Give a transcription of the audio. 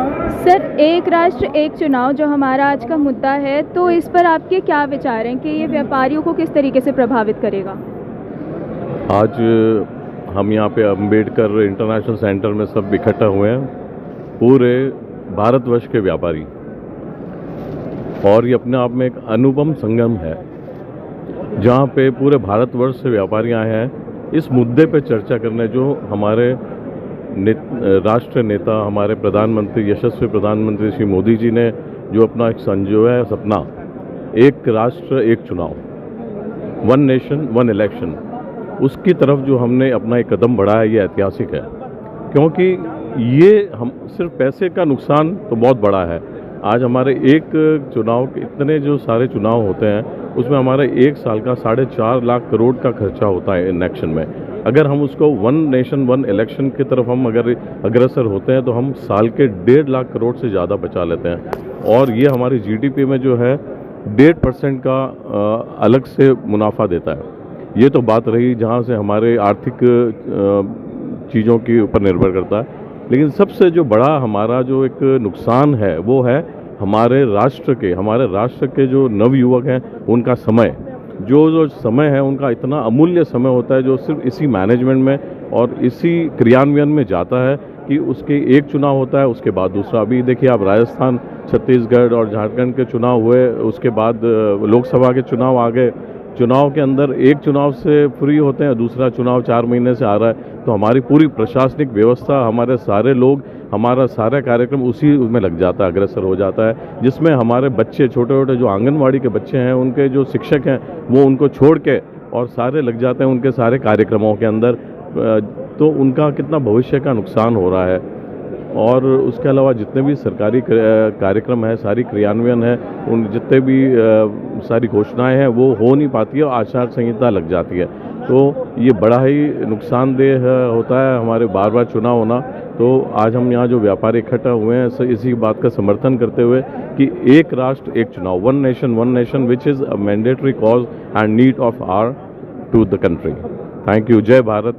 Sir, एक राष्ट्र एक चुनाव जो हमारा आज का मुद्दा है, तो इस पर आपके क्या विचार हैं कि ये व्यापारियों को किस तरीके से प्रभावित करेगा? आज हम यहाँ पे अम्बेडकर इंटरनेशनल सेंटर में सब इकट्ठा हुए हैं, पूरे भारतवर्ष के व्यापारी, और ये अपने आप में एक अनुपम संगम है जहाँ पे पूरे भारतवर्ष से व्यापारी आए हैं इस मुद्दे पे चर्चा करने। जो हमारे राष्ट्र नेता, हमारे प्रधानमंत्री, यशस्वी प्रधानमंत्री श्री मोदी जी ने जो अपना एक संजोया है सपना, एक राष्ट्र एक चुनाव, वन नेशन वन इलेक्शन, उसकी तरफ जो हमने अपना एक कदम बढ़ाया, ये ऐतिहासिक है। क्योंकि ये हम सिर्फ पैसे का नुकसान तो बहुत बड़ा है। आज हमारे एक चुनाव के इतने जो सारे चुनाव होते हैं उसमें हमारे एक साल का 4.5 लाख करोड़ का खर्चा होता है इलेक्शन में। अगर हम उसको वन नेशन वन इलेक्शन की तरफ हम अगर अग्रसर होते हैं तो हम साल के 1.5 लाख करोड़ से ज़्यादा बचा लेते हैं, और ये हमारी जीडीपी में जो है 1.5% का अलग से मुनाफा देता है। ये तो बात रही जहाँ से हमारे आर्थिक चीज़ों के ऊपर निर्भर करता है। लेकिन सबसे जो बड़ा हमारा जो एक नुकसान है वो है हमारे राष्ट्र के जो नवयुवक हैं उनका समय, जो समय है उनका इतना अमूल्य समय होता है जो सिर्फ इसी मैनेजमेंट में और इसी क्रियान्वयन में जाता है कि उसके एक चुनाव होता है, उसके बाद दूसरा। अभी देखिए आप, राजस्थान, छत्तीसगढ़ और झारखंड के चुनाव हुए, उसके बाद लोकसभा के चुनाव आ गए। चुनाव के अंदर एक चुनाव से फ्री होते हैं, दूसरा चुनाव 4 महीने से आ रहा है। तो हमारी पूरी प्रशासनिक व्यवस्था, हमारे सारे लोग, हमारा सारा कार्यक्रम उसी में लग जाता है, अग्रसर हो जाता है, जिसमें हमारे बच्चे, छोटे छोटे जो आंगनवाड़ी के बच्चे हैं, उनके जो शिक्षक हैं वो उनको छोड़ के और सारे लग जाते हैं उनके सारे कार्यक्रमों के अंदर। तो उनका कितना भविष्य का नुकसान हो रहा है। और उसके अलावा जितने भी सरकारी कार्यक्रम है, सारी क्रियान्वयन है, उन जितने भी सारी घोषणाएं हैं वो हो नहीं पाती है और आचार संहिता लग जाती है। तो ये बड़ा ही नुकसानदेह होता है हमारे बार बार चुनाव होना। तो आज हम यहाँ जो व्यापारी इकट्ठा हुए हैं इसी बात का समर्थन करते हुए कि एक राष्ट्र एक चुनाव, one nation which is a mandatory cause and need of our to the country. Thank you. जय भारत।